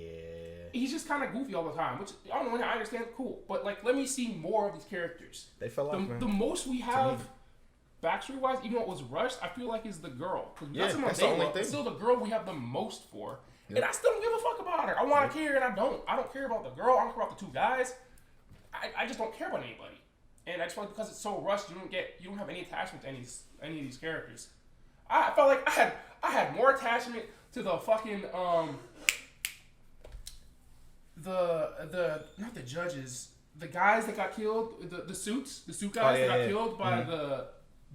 He's just kind of goofy all the time, which I don't know. I understand, cool, but like let me see more of these characters. They fell off, man. The most we have backstory wise, even though it was rushed, I feel like is the girl. Yeah, that's the only thing. It's still the girl we have the most for, and I still don't give a fuck about her. I want to care, and I don't. I don't care about the girl. I don't care about the 2 guys. I just don't care about anybody. And I just feel like because it's so rushed, you don't have any attachment to any of these characters. I felt like I had more attachment to the fucking the not the judges, the guys that got killed, the suit guys that got killed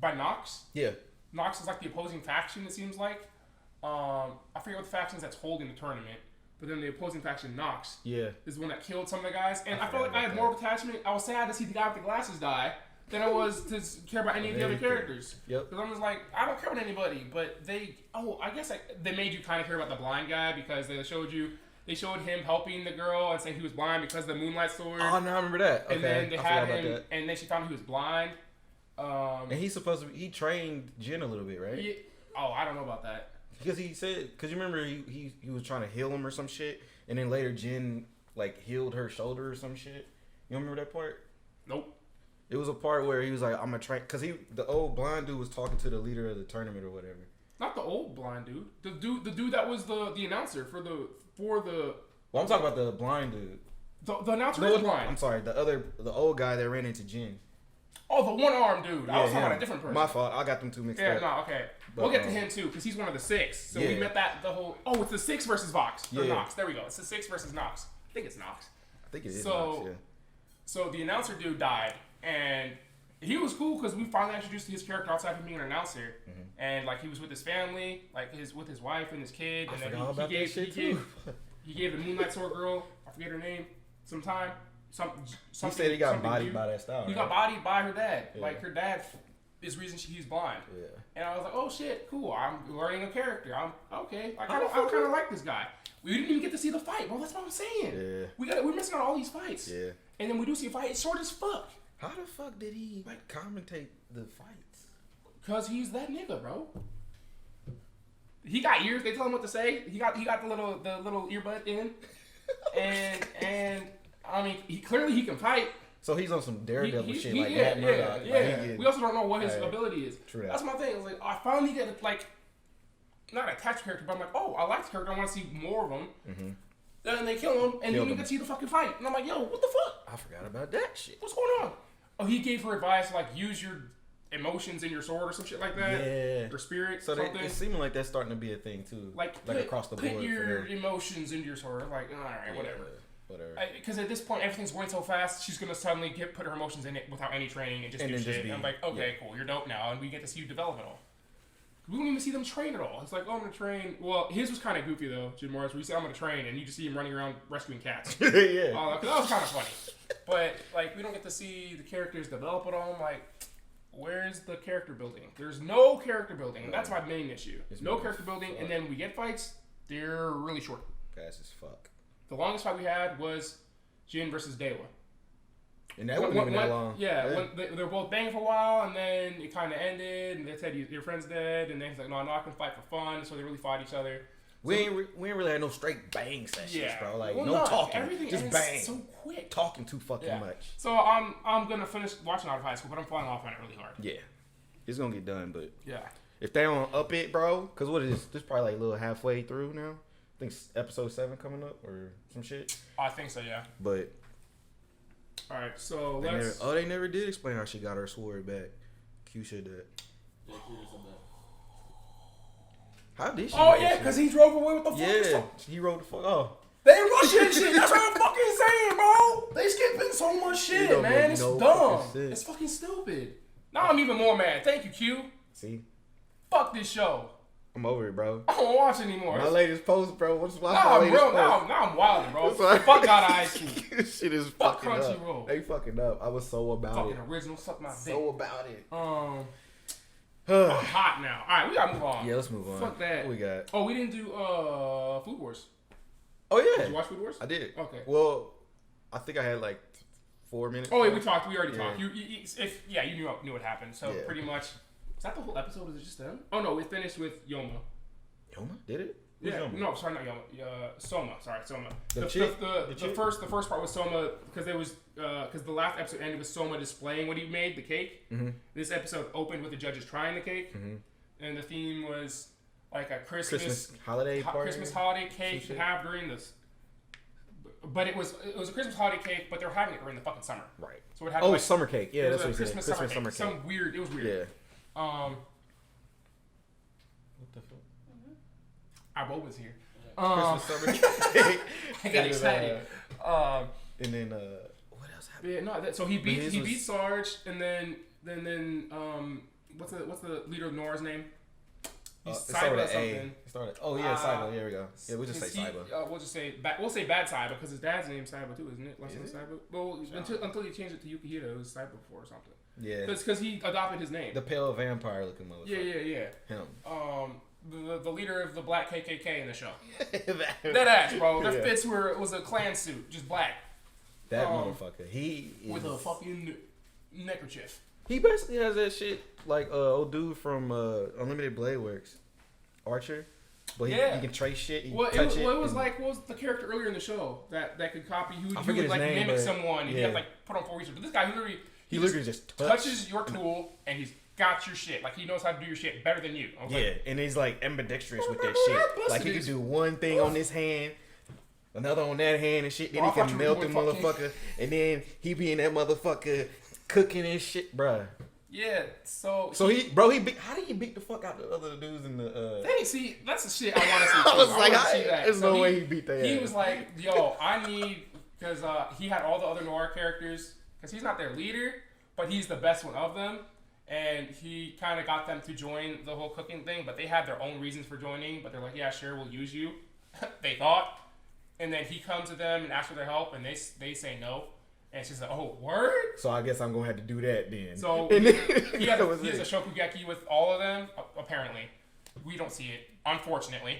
by Nox. Yeah. Nox is like the opposing faction, it seems like. I forget what the faction is that's holding the tournament, but then the opposing faction, Nox, is the one that killed some of the guys. And I felt like I had more attachment. I was sad to see the guy with the glasses die than I was to care about any of the other characters. Yep. Because I'm just like, I don't care about anybody, but they made you kind of care about the blind guy, because they showed him helping the girl and saying he was blind because of the moonlight sword. Oh, no, I remember that. Okay. And then they had him, that. and then she found out he was blind. And he's supposed to he trained Jin a little bit, right? I don't know about that. Because you remember he was trying to heal him or some shit, and then later Jin like healed her shoulder or some shit. You remember that part? Nope. It was a part where he was like, I'm gonna try, because the old blind dude was talking to the leader of the tournament or whatever. Not the old blind dude. The dude that was the announcer for the. Well, I'm talking about the blind dude. The announcer is blind. I'm sorry, the old guy that ran into Jin. Oh, the one-armed dude. I was talking about a different person. My fault. I got them 2 mixed up. Yeah, no, okay. But, we'll get to him too, because he's one of the 6. So we met the whole. Oh, it's the 6 versus Vox or Nox. There we go. It's the 6 versus Nox. I think it's Nox. I think it is Nox. Yeah. So the announcer dude died, and he was cool because we finally introduced his character outside of being an announcer, and like he was with his family, like with his wife and his kid, and then he gave the Moonlight Sword girl, I forget her name, some time. He said he got bodied by that style. He got bodied by her dad. Yeah. Like her dad is the reason he's blind. Yeah. And I was like, oh shit, cool. I'm learning a character. I'm okay. I kind of like this guy. We didn't even get to see the fight, bro. That's what I'm saying. Yeah. We're missing out on all these fights. Yeah. And then we do see a fight. It's short as fuck. How the fuck did he like commentate the fights? Cause he's that nigga, bro. He got ears. They tell him what to say. He got the little earbud in, and I mean, he can fight. So he's on some Daredevil shit he, like yeah, that. Murdoch. Yeah. Like, We also don't know what his Right. ability is. True that. That's my thing. It's like I finally get like not attached to character, but I'm like, oh, I like the character. I want to see more of him. Mm-hmm. Then they kill him, and you get to see the fucking fight. And I'm like, yo, what the fuck? I forgot about that shit. What's going on? Oh, he gave her advice like use your emotions in your sword or some shit like that. Yeah. Or spirit. So something. it's seeming like that's starting to be a thing too. Like across the board. Put for your them. emotions into your sword. Like, all right, whatever. Whatever. Because at this point, everything's going so fast, she's gonna suddenly put her emotions in it without any training and just do shit. And I'm like, okay, cool, you're dope now, and we get to see you develop it all. We don't even see them train at all. It's like, oh, I'm gonna train. Well, his was kind of goofy though, Jim Morris. Where you say I'm gonna train, and you just see him running around rescuing cats. Yeah. That was kind of funny. But like, we don't get to see the characters develop at all. I'm like, where's the character building? There's no character building. And that's my main issue. No character building, and then we get fights. They're really short. Fast as fuck. The longest fight we had was Jin versus Dewa. And that wasn't even that long. Yeah, when they were both banging for a while, and then it kind of ended, and they said your friend's dead, and then he's like, no, I can fight for fun, so they really fought each other. We ain't really had no straight bang sessions, bro. Like, well, no talking, everything just ends bang. so quick. Talking too fucking much. So I'm gonna finish watching Out of High School, but I'm falling off on it really hard. Yeah, it's gonna get done, but yeah, if they don't up it, bro, because what is this? Probably like a little halfway through now. I think episode 7 coming up or some shit. I think so, yeah. But all right, so they never did explain how she got her sword back. Q should did. Yeah, Q did something. How did she? Oh yeah, because he drove away with the fucking yeah, he rode the fuck. Oh, they rushing shit. That's what I'm fucking saying, bro. They skipping so much shit, man. It's dumb. It's fucking stupid. Now I'm even more mad. Thank you, Q. See, fuck this show. I'm over it, bro. I don't watch it anymore. My latest post, bro. What's my latest post? Now I'm wilding, bro. Fuck out of high school. This shit is fuck fucking up. Crunchyroll. They fucking up. I was so about fucking it. Original, suck my dick. So about it. I'm hot now. All right, we gotta move on. Yeah, let's move on. Fuck that. What we got? Oh, we didn't do Food Wars. Oh yeah. Did you watch Food Wars? I did. Okay. Well, I think I had like 4 minutes. Oh wait, we already yeah. talked. You knew what happened. So pretty much, is that the whole episode? Is it just them? Oh no, we finished with Yoma. Yoma? Did it? Who's Yoma? No, sorry, not Yoma. Soma. Sorry, Soma. The first part was Soma because the last episode ended with Soma displaying what he made, the cake. Mm-hmm. This episode opened with the judges trying the cake, and the theme was like a Christmas holiday party. Christmas holiday cake to have during this. But it was a Christmas holiday cake, but they were having it during the fucking summer. Right. So it had summer cake. Yeah, that's what he said. Christmas Summer cake. Some weird. It was weird. Yeah. What the fuck? Our was here. Christmas summer cake. I got excited. And then what else happened? Yeah, no. So he beat Sarge, and then what's the leader of Nora's name? He's Cyber or something. Cyber. Here we go. Yeah, we'll just say Cyber. We'll say Bad Cyber because his dad's name is Cyber too, isn't it? Last name Cyber. Well, until he changed it to Yukihiro, it was Cyber before or something. Yeah. Because he adopted his name. The pale vampire looking motherfucker. Yeah. Him. The leader of the black KKK in the show. That ass, bro. Their fits it was a clan suit, just black. That motherfucker. He with a fucking neckerchief. He basically has that shit like old dude from Unlimited Blade Works, Archer. But he can trace shit. It was like what was the character earlier in the show that could copy? He would like name, mimic someone. And he had like put on 4 research. But this guy literally just touches your tool and he's got your shit. Like he knows how to do your shit better than you. And he's like ambidextrous with that shit. Like he can do one thing on this hand, another on that hand and shit. Then he can melt the motherfucker, and then he be in that motherfucker cooking and shit, bruh. Yeah, so he beat. How did he beat the fuck out the other dudes in the? See, that's the shit I want to see. I was like, there's no way he beat that. He was like, yo, I need because he had all the other Noir characters because he's not their leader, but he's the best one of them. And he kind of got them to join the whole cooking thing, but they had their own reasons for joining. But they're like, yeah, sure, we'll use you. They thought. And then he comes to them and asks for their help, and they say no. And she's like, oh, word? So I guess I'm going to have to do that then. So he has a Shokugeki with all of them, apparently. We don't see it, unfortunately.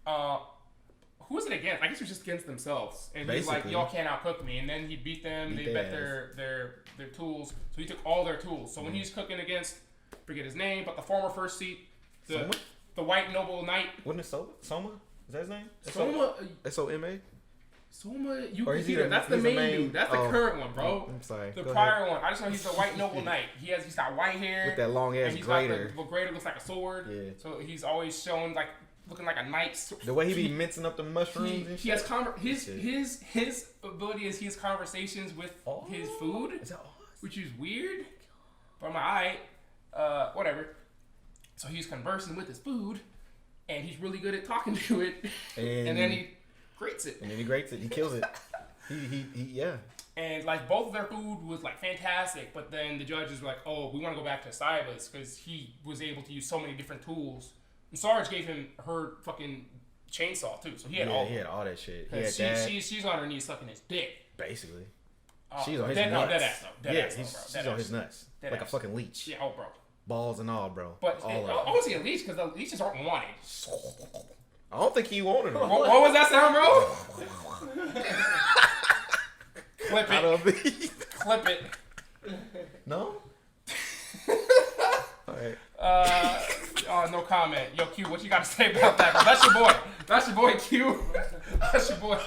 Who is it against? I guess it was just against themselves. And he's like, y'all can't outcook me. And then he beat them. They bet their tools. So he took all their tools. So when he's cooking against, forget his name, but the former first seat, the white noble knight. Wasn't it Soma? Is that his name? Soma. S-O-M-A? Soma Or is he Yukihira. That's the he's the main main- dude. That's the oh. current one, bro. I'm sorry. The Go prior ahead. one. I just know he's a white noble knight. He's got white hair With that long ass and he's grater. got the grater looks like a sword. Yeah. So he's always shown like looking like a knight. The way he be mincing up the mushrooms and He shit. has his ability is he has conversations with his food, Is that all? which is weird. But I'm like, whatever. So he's conversing with his food, and he's really good at talking to it. And then he grates it. And then he grates it. He kills it. he yeah. And like both of their food was like fantastic, but then the judges were like, "Oh, we want to go back to Saiba's because he was able to use so many different tools." And Sarge gave him her fucking chainsaw too, so he had all. He had all that shit. He 'Cause had that. she's on her knees sucking his dick. Basically. Oh, She's on his dead, nuts. No, dead ass though. Dead Yeah, ass, though, bro. she's Dead on ass. his nuts. Dead Like a ass. fucking leech. Yeah, oh, bro. Balls and all, bro. But all I of it. want to see a leech because the leeches aren't wanted. I don't think he wanted them. What was that sound, bro? Clip I it. don't think. Clip it. No? Alright. No comment. Yo, Q, what you got to say about that, bro? That's your boy. That's your boy, Q. That's your boy.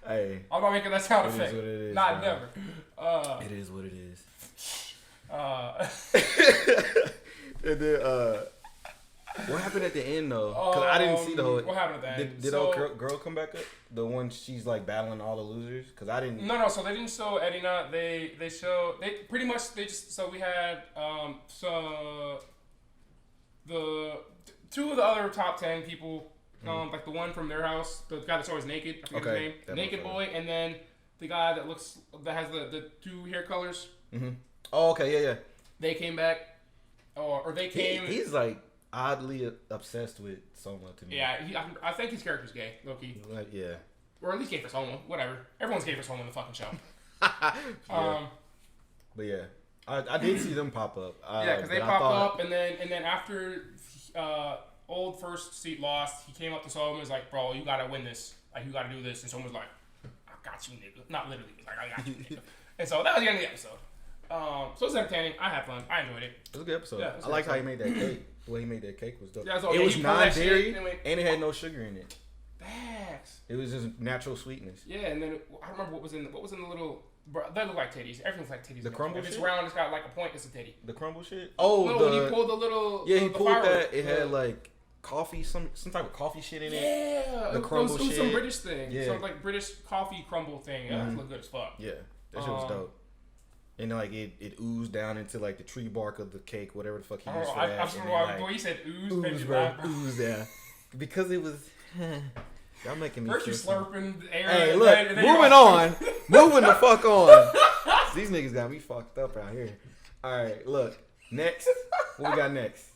Hey. I'm not making that sound It is effect. what it is, Not bro. never. It is what it is. And then, what happened at the end though? Because I didn't see the whole. What happened at the end? Did So- old girl come back up? The one she's like battling all the losers? Because I didn't. No. So they didn't show Edina. They pretty much they just so we had so the two of the other top 10 people like the one from their house, the guy that's always naked. I forget Okay, his that name. Naked boy, and then the guy that has the two hair colors. Mm-hmm. Oh, okay, yeah. They came back, or they came. He's like oddly obsessed with Soma to me. Yeah, I think his character's gay, low-key. Like, yeah. Or at least gay for Soma. Whatever. Everyone's gay for Soma in the fucking show. Yeah. But yeah, I did see them pop up. Yeah, because they but I popped thought- up, and then after old first seat lost, he came up to Soma and was like, "Bro, you gotta win this. Like, you gotta do this." And Soma was like, "I got you, nigga." Not literally, but like, "I got you, nigga." And so that was the end of the episode. So it was entertaining. I had fun. I enjoyed it. It was a good episode. Yeah, it was I a liked good how he made that cake. The way he made that cake was dope. Yeah, so, it yeah, was you pull that non-dairy shit and and it had no sugar in it. Facts. It was just natural sweetness. Yeah, and then I don't remember what was in the little. Bro, they look like titties. Everything's like titties. The crumble If it's shit? round, it's got like a point. It's a titty. The crumble shit. Oh, No, when he pulled the little. yeah, he the pulled firework, that. It had like coffee, some type of coffee shit in it. Yeah, The crumble it was some shit. British thing. Yeah. Some like British coffee crumble thing. Yeah, that looked good as fuck. Yeah, that shit was dope. And like it oozed down into like the tree bark of the cake, whatever the fuck he used for I that. just And remember then, the way like, he said ooze, made ooze, me bro, laugh, bro. ooze, yeah. Because it was. Y'all making me. First you feel something. slurping the air. Hey, and look, then you moving go- on. Moving the fuck on. These niggas got me fucked up out here. All right, look. Next. What we got next?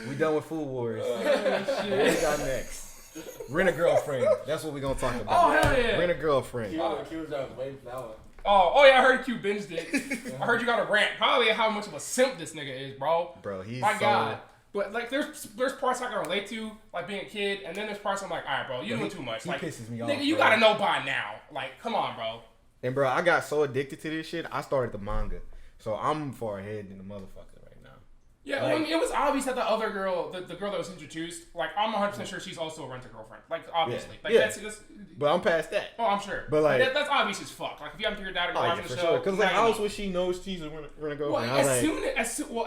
We done with Food Wars. Oh, What we got next? Rent a girlfriend. That's what we gonna talk about. Oh, hell yeah. Rent a girlfriend. Q was waiting for that one. Oh yeah, I heard you binged it. I heard you got a rant. Probably how much of a simp this nigga is, bro. Bro, he's My so... God. But like, there's parts I can relate to, like being a kid, and then there's parts I'm like, all right, bro, you doing too much. He Like, pisses me off, nigga, you bro. gotta know by now. Like, come on, bro. And bro, I got so addicted to this shit, I started the manga. So I'm far ahead than the motherfucker right now. Yeah, Like- I mean, it was obvious that the other girl, the girl that was introduced, like, I'm 100% sure she's also a rent-a-girlfriend. Like, obviously. Yeah. Like, Yeah. that's But I'm past that. oh, I'm sure. But, like- that's obvious as fuck. Like, if you haven't figured that out, Oh, watching yeah, the for show. sure. Because, like, now you how know. would she know she's a rent a Well, girlfriend? I was like,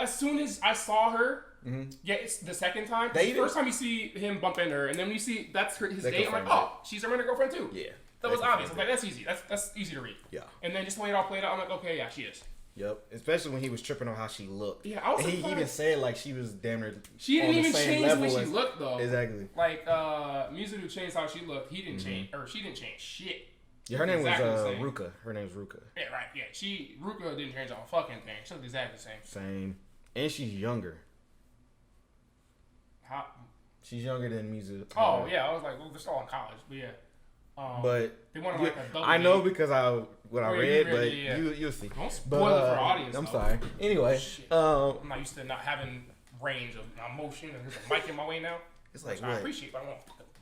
as soon as I saw her, Mhm. yeah, it's the second time. They The even- first time you see him bump into her, and then when you see that's his They date, I'm like, confirmed oh, she's a rent-a-girlfriend too. yeah. That They was obvious. I confirmed was like, that's easy. That's easy to read. Yeah. And then just the way it all played out, I'm like, okay, yeah, she is. Yep. Especially when he was tripping on how she looked. Yeah, I was And he surprised. even said, like, she was damn near She didn't on the even same change the way level she as- looked though. Exactly. Like Mizuno changed how she looked. He didn't Mm-hmm. change, or she didn't change shit. Yeah, her name Exactly the was same. Ruka. Her name's Ruka. Yeah, right. Yeah, Ruka didn't change a whole fucking thing. She looked exactly the same. Same. And she's younger. How? She's younger than Mizu. Oh yeah, I was like, well, they're still in college, but yeah. But they wanted like a double. I know date. because I what I Oh, yeah, you read, read but it, yeah. you'll see. Don't spoil But, it for our audience. I'm though. sorry. Anyway, Shit. um, I'm not used to not having range of emotion, and there's a mic in my way now. it's like Which I what? appreciate, but I won't.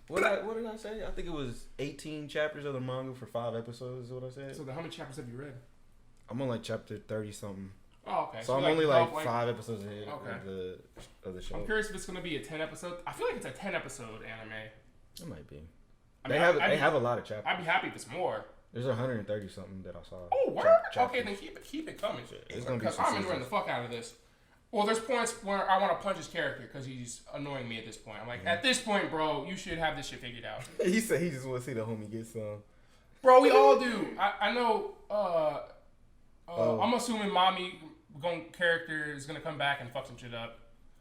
What did I say? I think it was 18 chapters of the manga for 5 episodes. Is what I said. So then, how many chapters have you read? I'm on like chapter 30 something. Oh, okay. So I'm you only like develop, 5 episodes ahead Okay. of the show. I'm curious if it's gonna be a 10 episode. I feel like it's a 10 episode anime. It might be. They have a lot of chapters. I'd be happy if it's more. There's 130 something that I saw. Oh, word? Okay, then keep it coming. It's gonna be because I'm enjoying the fuck out of this. Well, there's points where I want to punch his character because he's annoying me at this point. I'm like, at this point, bro, you should have this shit figured out. He said he just want to see the homie get some. Bro, we all do. I know. I'm assuming Mommy character is gonna come back and fuck some shit up.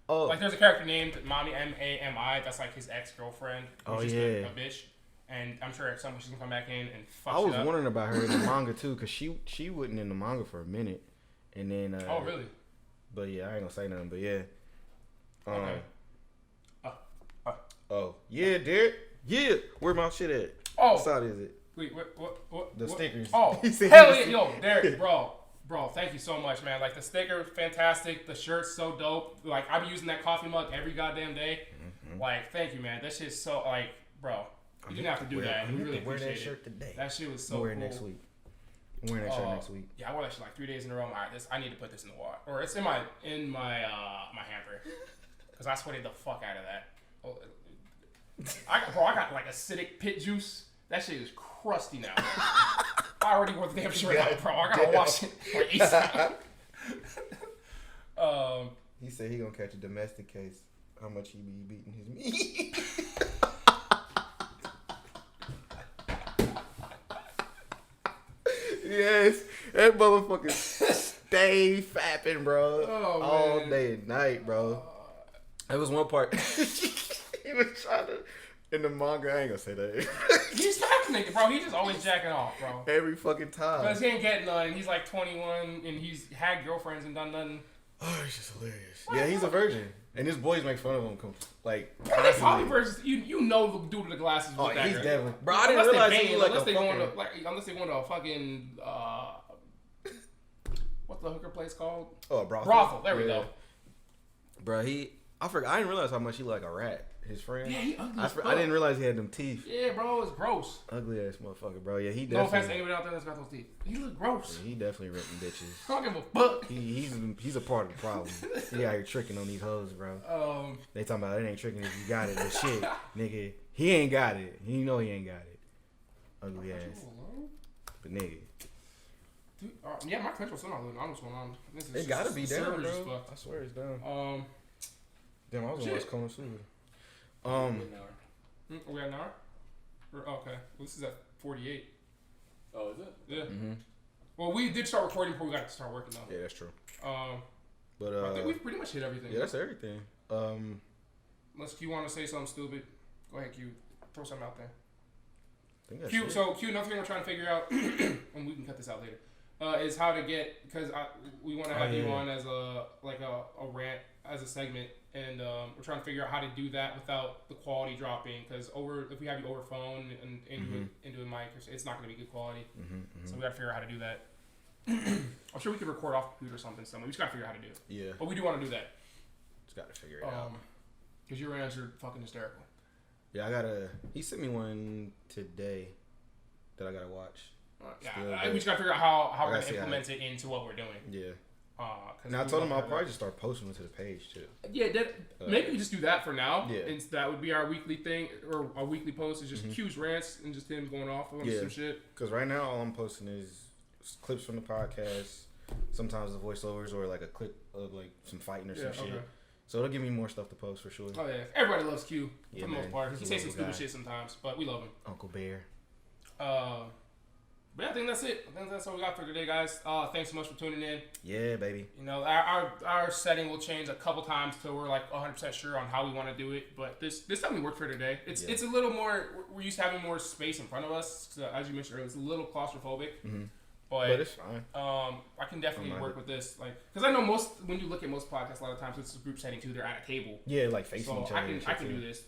Oh, Like there's a character named Mommy Mami. That's like his ex-girlfriend. Oh just yeah, a bitch. And I'm sure at some point she's gonna come back in and fuck I was shit up. wondering about her in the manga too, cause she wasn't in the manga for a minute, and then. Oh really? But yeah, I ain't gonna say nothing. But yeah. Okay. Oh yeah, Derek. Yeah, where my shit at? Oh. What side is it? Wait, what? The stickers. Oh, He said hell he yeah, yo, Derek, bro, thank you so much, man. Like the sticker, fantastic. The shirt's so dope. Like I be using that coffee mug every goddamn day. Mm-hmm. Like, thank you, man. That shit's so like, bro. You didn't have to do that. I'm We really wear that appreciate shirt it. today. That shit was so I'm wearing cool. next week. I'm wearing that shirt next week. Yeah, I wore that shit like 3 days in a row. All right, I need to put this in the water, or it's in my my hamper, because I sweated the fuck out of that. I got like acidic pit juice. That shit is crusty now. I already wore the damn shirt out, bro. I gotta wash it like ASAP. He said he gonna catch a domestic case. How much he be beating his meat? Yes, that motherfucker stay fapping, bro. Oh, all man. day and night, bro. There was one part he was trying to in the manga. I ain't gonna say that. He's fapping nigga, bro. He's just always jacking off, bro. Every fucking time. Because he ain't getting none, and he's like 21, and he's had girlfriends and done nothing. Oh, it's just hilarious. Yeah, he's a virgin, and his boys make fun of him. Like They probably constantly. versus you know the dude with the glasses. Oh, with that he's girl. definitely. Bro, I didn't Unless realize they he banging, like unless a they going to fucking. unless they going to a fucking what's the hooker place called? Oh, a brothel. Brothel. There we go. Bro, I forgot. I didn't realize how much he like a rat. His friend. Yeah, he ugly. I didn't realize he had them teeth. Yeah, bro, it's gross. Ugly ass motherfucker, bro. Yeah, he No offense to definitely. anybody out there that's got those teeth. He look gross. Yeah, he definitely ripping bitches. I don't give a fuck. He's a part of the problem. He out here tricking on these hoes, bro. They talking about it ain't tricking if you got it, but shit, nigga, he ain't got it. He know he ain't got it. Ugly ass. But nigga, Dude, yeah, my credential's still not loading. I don't know what's going on. it gotta be down, server's just bro. fucked. I swear it's down. Damn, I was shit. almost calling soon. We got an hour? Okay. Well, this is at 48. Oh, is it? Yeah. Mm-hmm. Well, we did start recording before we got to start working though. Yeah, that's true. But I think we've pretty much hit everything. Yeah, that's everything. Unless Q want to say something stupid, go ahead, Q. Throw something out there. I think that's Q. it. So Q, another thing we're trying to figure out, and we can cut this out later, is how to get because we want to have you on as a rant as a segment, and we're trying to figure out how to do that without the quality dropping. Because if we have you over phone and into a mic, it's not going to be good quality. So we got to figure out how to do that. I'm sure we could record off computer or something somewhere. We just got to figure out how to do it. Yeah. But we do want to do that. Just got to figure it out. Because your rants are fucking hysterical. Yeah, he sent me one today that I gotta watch. We just gotta figure out how we're gonna implement it into what we're doing. Yeah. Now I told him I'll probably just start posting them to the page too. Yeah, maybe we just do that for now. Yeah. And that would be our weekly thing, or our weekly post is just Q's rants and just him going off on some shit. Because right now all I'm posting is clips from the podcast, sometimes the voiceovers, or like a clip of like some fighting or some shit. Okay. So it'll give me more stuff to post for sure. Oh yeah, everybody loves Q for the man. most part. He says some stupid guy. shit sometimes, but we love him. Uncle Bear. But yeah, I think that's it. I think that's all we got for today, guys. Thanks so much for tuning in. Yeah, baby. You know, our setting will change a couple times till we're like 100% sure on how we want to do it. But this definitely worked for today. It's a little more. We're used to having more space in front of us. So as you mentioned earlier, it's a little claustrophobic. But it's fine. I can definitely work with this, like, because I know when you look at most podcasts, a lot of times it's a group setting too. They're at a table. Yeah, like facing each other. I can do this.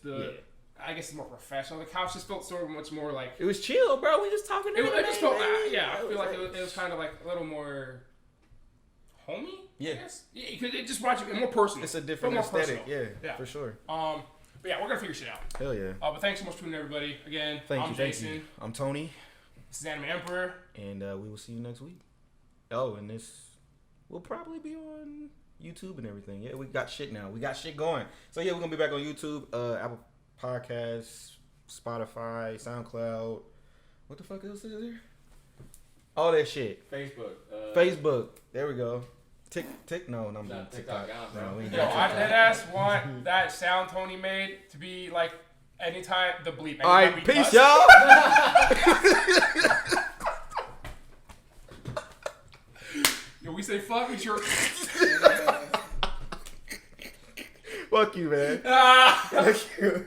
I guess it's more professional. The couch just felt sort of much more like it was chill, bro. We just talking. It just felt I feel like it was kind of like a little more homey. Yeah, I guess. Yeah, because it just brought you more personal. It's a different aesthetic. Yeah, for sure. But yeah, we're gonna figure shit out. Hell yeah. But thanks so much for tuning in, everybody. Again, I'm Jason. I'm Tony. This is Animemperor. And we will see you next week. Oh, and this will probably be on YouTube and everything. Yeah, we got shit now. We got shit going. So yeah, we're gonna be back on YouTube, Apple Podcasts, Spotify, SoundCloud. What the fuck else is there? All that shit. Facebook. There we go. No, I'm doing TikTok. No, we ain't Yo, doing I TikTok. deadass want that sound Tony made to be like anytime the bleep. Anytime All right, we peace, cuss. y'all. Yo, we say fuck, we sure. Fuck you, man. Ah. Fuck you.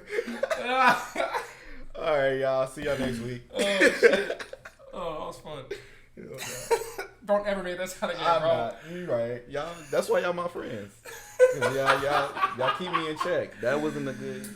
All right, y'all. See y'all next week. Oh shit. Oh, that was fun. Don't ever make that sound again, I'm bro. not. You right, y'all. That's why y'all my friends. 'Cause y'all keep me in check. That wasn't a good.